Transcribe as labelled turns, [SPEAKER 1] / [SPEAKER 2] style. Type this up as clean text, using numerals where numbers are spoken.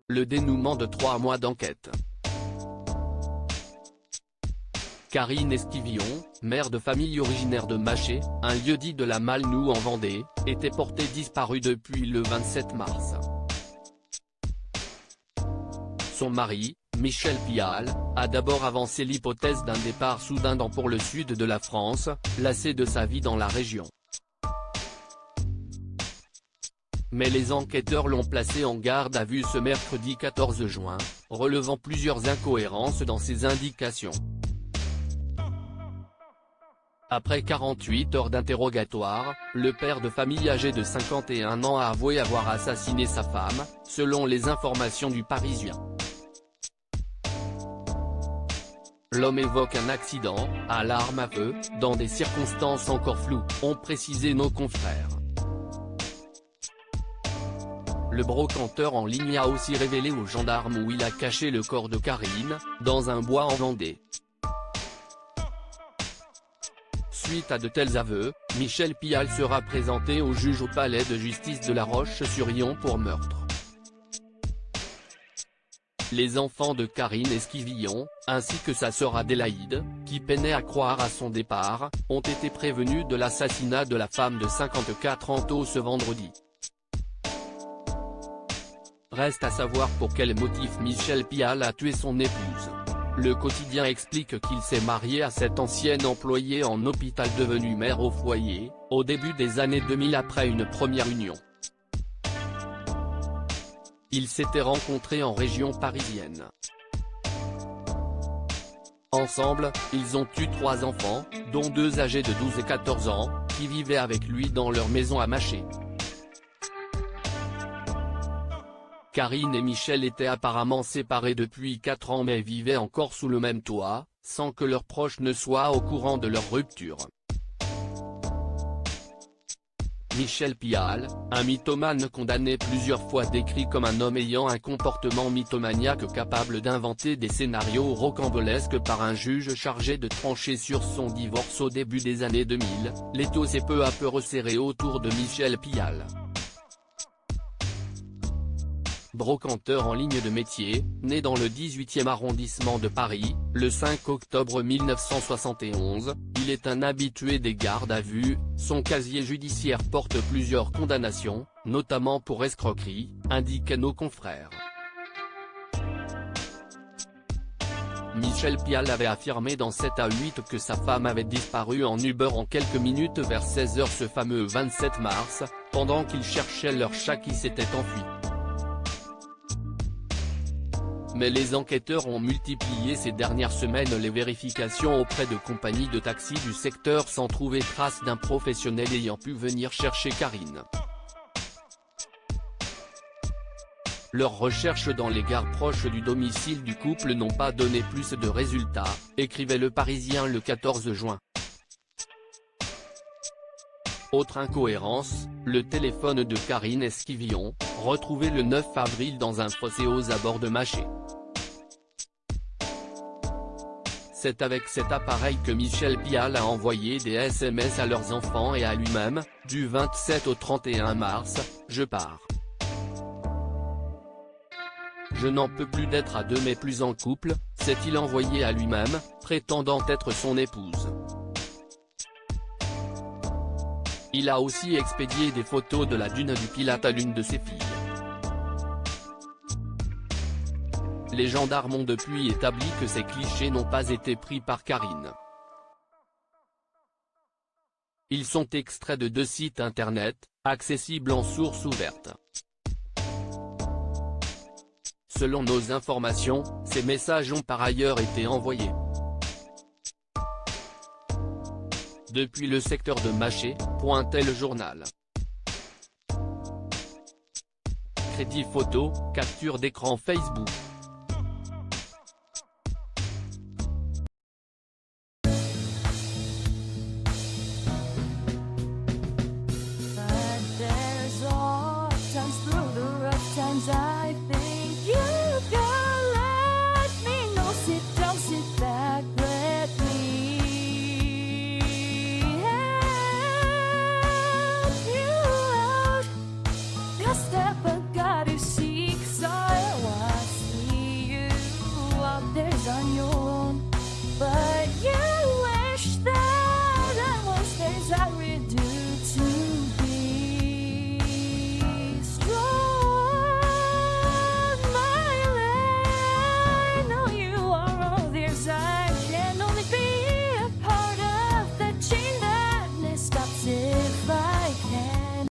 [SPEAKER 1] le dénouement de 3 mois d'enquête. Karine Esquivillon, mère de famille originaire de Maché, un lieu-dit de la Malnoue en Vendée, était portée disparue depuis le 27 mars. Son mari, Michel Pial, a d'abord avancé l'hypothèse d'un départ soudain pour le sud de la France, lassé de sa vie dans la région. Mais les enquêteurs l'ont placé en garde à vue ce mercredi 14 juin, relevant plusieurs incohérences dans ses indications. Après 48 heures d'interrogatoire, le père de famille âgé de 51 ans a avoué avoir assassiné sa femme, selon les informations du Parisien. L'homme évoque un accident, à l'arme à feu, dans des circonstances encore floues, ont précisé nos confrères. Le brocanteur en ligne a aussi révélé aux gendarmes où il a caché le corps de Karine, dans un bois en Vendée. Suite à de tels aveux, Michel Pial sera présenté au juge au palais de justice de La Roche-sur-Yon pour meurtre. Les enfants de Karine Esquivillon, ainsi que sa sœur Adélaïde, qui peinait à croire à son départ, ont été prévenus de l'assassinat de la femme de 54 ans tôt ce vendredi. Reste à savoir pour quel motif Michel Pial a tué son épouse. Le quotidien explique qu'il s'est marié à cette ancienne employée en hôpital devenue mère au foyer, au début des années 2000 après une première union. Ils s'étaient rencontrés en région parisienne. Ensemble, ils ont eu 3 enfants, dont 2 âgés de 12 et 14 ans, qui vivaient avec lui dans leur maison à Maché. Karine et Michel étaient apparemment séparés depuis 4 ans mais vivaient encore sous le même toit, sans que leurs proches ne soient au courant de leur rupture. Michel Pial, un mythomane condamné plusieurs fois décrit comme un homme ayant un comportement mythomaniaque capable d'inventer des scénarios rocambolesques par un juge chargé de trancher sur son divorce au début des années 2000, l'étau s'est peu à peu resserré autour de Michel Pial. Brocanteur en ligne de métier, né dans le 18e arrondissement de Paris, le 5 octobre 1971, il est un habitué des gardes à vue, son casier judiciaire porte plusieurs condamnations, notamment pour escroquerie, indiquaient nos confrères. Michel Pial avait affirmé dans 7 à 8 que sa femme avait disparu en Uber en quelques minutes vers 16 h ce fameux 27 mars, pendant qu'ils cherchaient leur chat qui s'était enfui. Mais les enquêteurs ont multiplié ces dernières semaines les vérifications auprès de compagnies de taxi du secteur sans trouver trace d'un professionnel ayant pu venir chercher Karine. Leurs recherches dans les gares proches du domicile du couple n'ont pas donné plus de résultats, écrivait Le Parisien le 14 juin. Autre incohérence, le téléphone de Karine Esquivillon, retrouvé le 9 avril dans un fossé aux abords de Maché. C'est avec cet appareil que Michel Pial a envoyé des SMS à leurs enfants et à lui-même, du 27 au 31 mars, « Je pars. Je n'en peux plus d'être à 2 mais plus en couple », s'est-il envoyé à lui-même, prétendant être son épouse. Il a aussi expédié des photos de la dune du Pilat à l'une de ses filles. Les gendarmes ont depuis établi que ces clichés n'ont pas été pris par Karine. Ils sont extraits de 2 sites internet, accessibles en source ouverte. Selon nos informations, ces messages ont par ailleurs été envoyés depuis le secteur de Maché, pointait le journal. Crédit photo, capture d'écran Facebook.